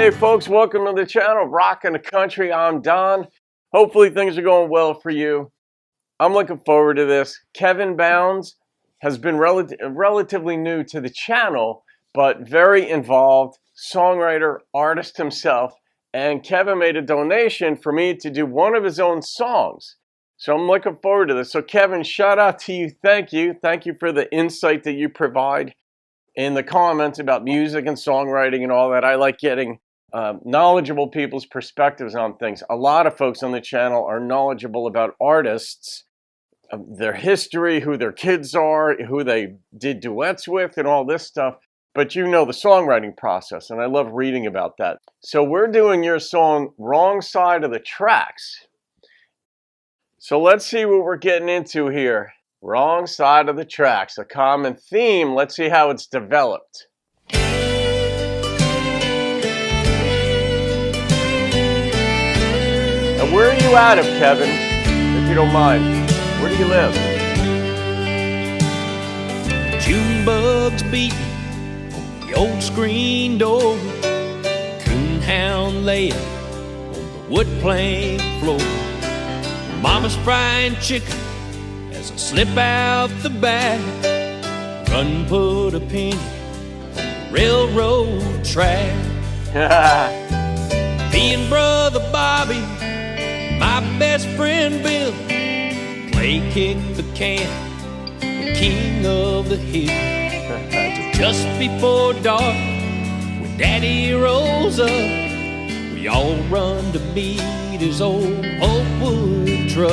Hey folks, welcome to the channel, Rockin' the Country. I'm Don. Hopefully things are going well for you. I'm looking forward to this. Kevin Bounds has been relatively new to the channel, but very involved, songwriter, artist himself. And Kevin made a donation for me to do one of his own songs. So I'm looking forward to this. So Kevin, shout out to you. Thank you. Thank you for the insight that you provide in the comments about music and songwriting and all that. I like getting knowledgeable people's perspectives on things. A lot of folks on the channel are knowledgeable about artists, their history, who their kids are, who they did duets with, and all this stuff. But you know the songwriting process, and I love reading about that. So we're doing your song, Wrong Side of the Tracks. So let's see what we're getting into here. Wrong Side of the Tracks, a common theme. Let's see how it's developed. Now, where are you out of, Kevin? If you don't mind, where do you live? June bugs beating on the old screen door. Coonhound laying on the wood plank floor. Mama's frying chicken as I slip out the back. Run, put a penny on the railroad track. Me and brother Bobby, my best friend Bill, play kick the can, the king of the hill. Just before dark, when Daddy rolls up, we all run to meet his old Oakwood truck.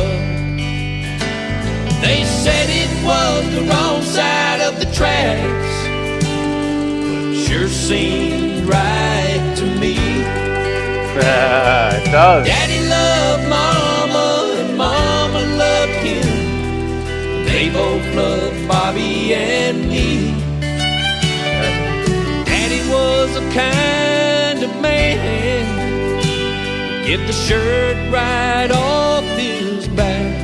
They said it was the wrong side of the tracks, but it sure seemed right to me. It does. Daddy loved Mama and Mama loved him. They both loved Bobby and me. Daddy was the kind of man who'd get the shirt right off his back.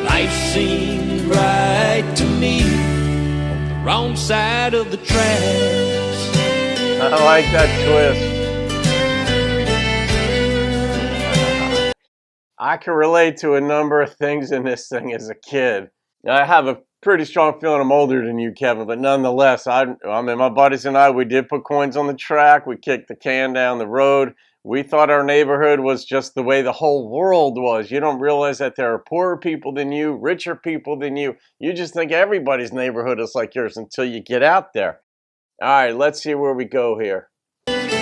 Life seemed right to me on the wrong side of the tracks. I like that twist. I can relate to a number of things in this thing as a kid. I have a pretty strong feeling I'm older than you, Kevin, but nonetheless, I mean, my buddies and I, we did put coins on the track. We kicked the can down the road. We thought our neighborhood was just the way the whole world was. You don't realize that there are poorer people than you, richer people than you. You just think everybody's neighborhood is like yours until you get out there. All right, let's see where we go here. Is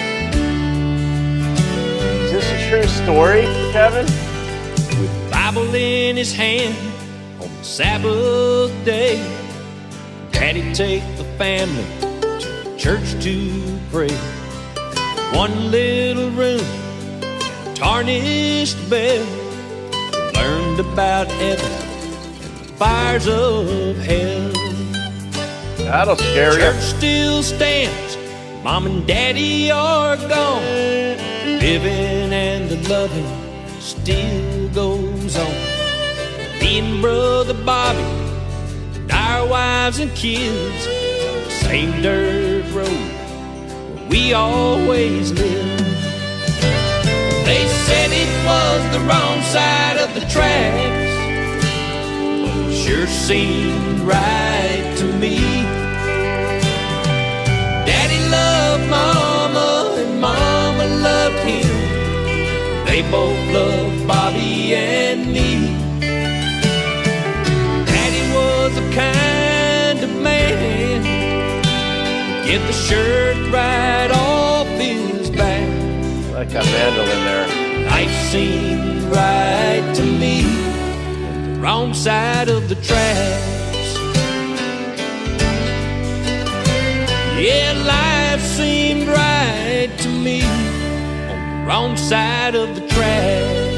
this a true story, Kevin? With the Bible in his hand on the Sabbath day, Daddy take the family to the church to pray. One little room, tarnished bell. Learned about heaven and the fires of hell. That'll scare you. Church still stands, Mom and Daddy are gone. Living and the loving still goes on. Me and brother Bobby and our wives and kids on the same dirt road we always lived. They said it was the wrong side of the tracks, but it sure seemed right to me. Daddy loved Mama and Mama loved him. They both loved Bobby and me. Daddy was the kind of man get the shirt right off his back. I like that mandolin there. Life seemed right to me on the wrong side of the tracks. Yeah, life seemed right to me on the wrong side of the tracks.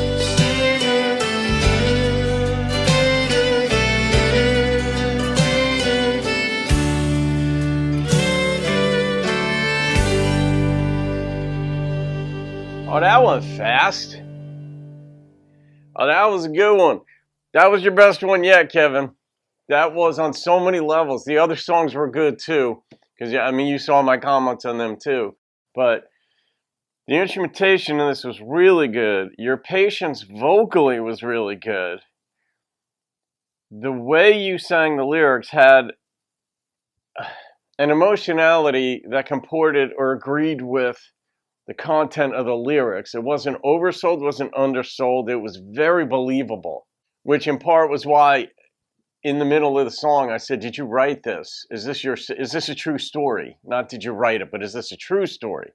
Oh, that went fast. Oh, that was a good one. That was your best one yet, Kevin. That was on so many levels. The other songs were good too, because I mean, you saw my comments on them too. But the instrumentation in this was really good. Your patience vocally was really good. The way you sang the lyrics had an emotionality that comported or agreed with the content of the lyrics. It wasn't oversold, wasn't undersold. It was very believable, which in part was why in the middle of the song I said, did you write this? Is this a true story? Not did you write it, but is this a true story?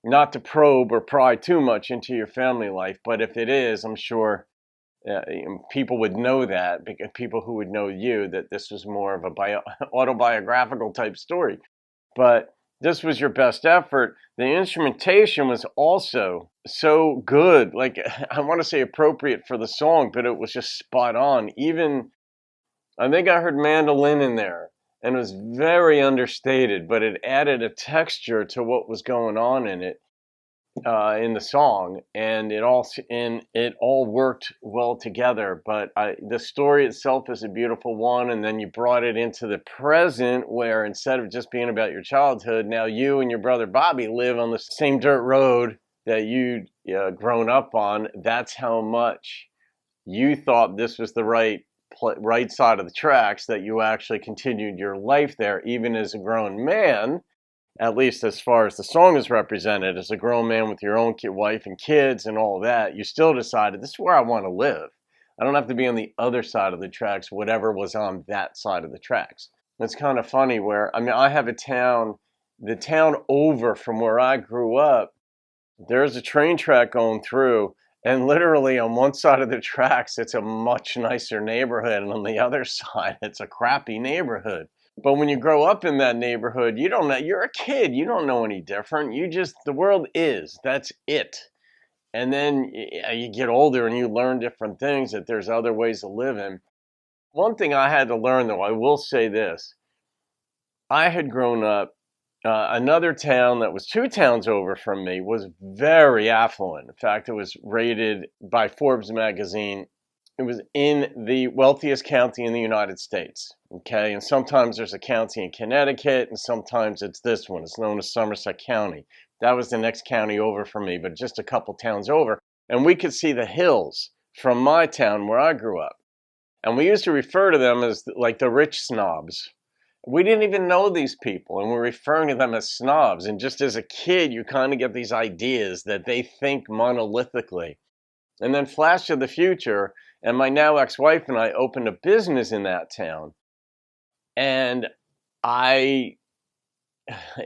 Not to probe or pry too much into your family life, but if it is, I'm sure people would know that, because people who would know you, that this was more of a autobiographical type story. But this was your best effort. The instrumentation was also so good. Like, I want to say appropriate for the song, but it was just spot on. Even, I think I heard mandolin in there, and it was very understated, but it added a texture to what was going on in it, in the song, and it all worked well together. But the story itself is a beautiful one, and then you brought it into the present, where instead of just being about your childhood, now you and your brother Bobby live on the same dirt road that you'd grown up on. That's how much you thought this was the right side of the tracks, that you actually continued your life there, even as a grown man. At least as far as the song is represented, as a grown man with your own wife and kids and all that, you still decided, this is where I want to live. I don't have to be on the other side of the tracks, whatever was on that side of the tracks. It's kind of funny where, I mean, I have the town over from where I grew up, there's a train track going through, and literally on one side of the tracks, it's a much nicer neighborhood, and on the other side, it's a crappy neighborhood. But when you grow up in that neighborhood, you don't know, you're a kid, you don't know any different. The world is, that's it. And then you get older and you learn different things, that there's other ways to live in. One thing I had to learn, though, I will say this. I had grown up, another town that was 2 towns over from me was very affluent. In fact, it was rated by Forbes magazine. It was in the wealthiest county in the United States, okay? And sometimes there's a county in Connecticut, and sometimes it's this one. It's known as Somerset County. That was the next county over from me, but just a couple towns over. And we could see the hills from my town where I grew up. And we used to refer to them as like the rich snobs. We didn't even know these people, and we're referring to them as snobs. And just as a kid, you kind of get these ideas that they think monolithically. And then flash to the future, and my now ex-wife and I opened a business in that town. And it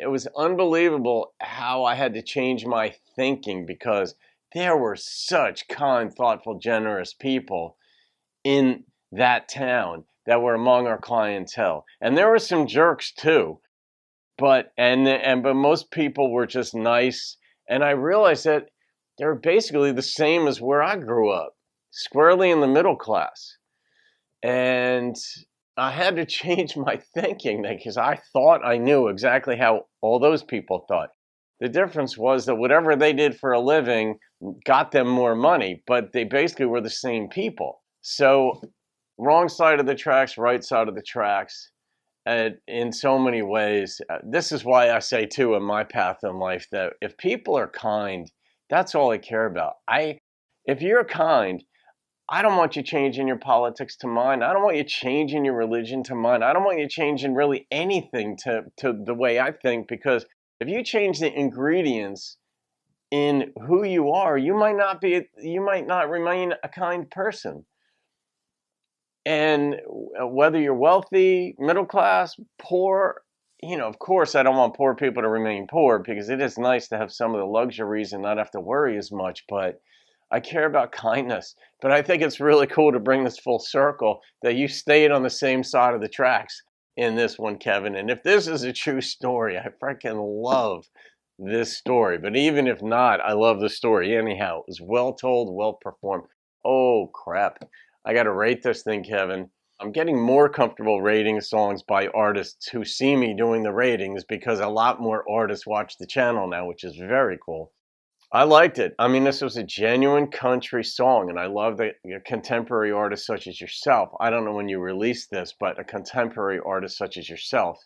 was unbelievable how I had to change my thinking, because there were such kind, thoughtful, generous people in that town that were among our clientele. And there were some jerks too, but most people were just nice. And I realized that they were basically the same as where I grew up, squarely in the middle class. And I had to change my thinking, because I thought I knew exactly how all those people thought. The difference was that whatever they did for a living got them more money, but they basically were the same people. So wrong side of the tracks, right side of the tracks, in so many ways. This is why I say, too, in my path in life, that if people are kind, that's all I care about. If you're kind, I don't want you changing your politics to mine. I don't want you changing your religion to mine. I don't want you changing really anything to the way I think, because if you change the ingredients in who you are, you might not remain a kind person. And whether you're wealthy, middle class, poor, of course I don't want poor people to remain poor, because it is nice to have some of the luxuries and not have to worry as much, but I care about kindness. But I think it's really cool to bring this full circle, that you stayed on the same side of the tracks in this one, Kevin. And if this is a true story, I freaking love this story. But even if not, I love the story anyhow. It was well told, well performed. Oh, crap. I got to rate this thing, Kevin. I'm getting more comfortable rating songs by artists who see me doing the ratings, because a lot more artists watch the channel now, which is very cool. I liked it. I mean, this was a genuine country song, and I love that contemporary artists such as yourself. I don't know when you released this, but a contemporary artist such as yourself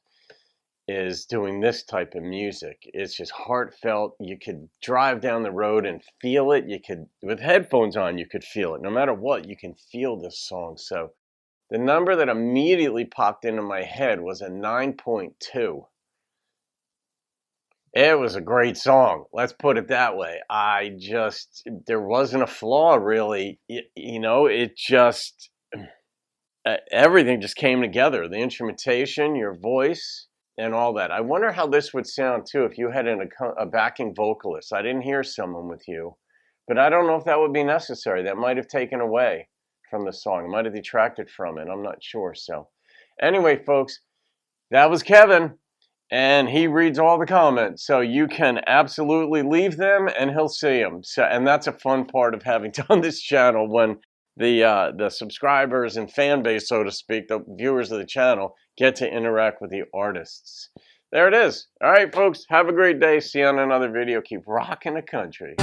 is doing this type of music. It's just heartfelt. You could drive down the road and feel it. You could, with headphones on, you could feel it. No matter what, you can feel this song. So the number that immediately popped into my head was a 9.2. It was a great song. Let's put it that way. There wasn't a flaw really. It just, everything just came together. The instrumentation, your voice, and all that. I wonder how this would sound too if you had a backing vocalist. I didn't hear someone with you, but I don't know if that would be necessary. That might have taken away from the song. It might have detracted from it. I'm not sure. So anyway, folks, that was Kevin. And he reads all the comments, so you can absolutely leave them and he'll see them. So, and that's a fun part of having done this channel, when the subscribers and fan base, so to speak, the viewers of the channel, get to interact with the artists. There it is. All right, folks, have a great day. See you on another video. Keep rocking the country.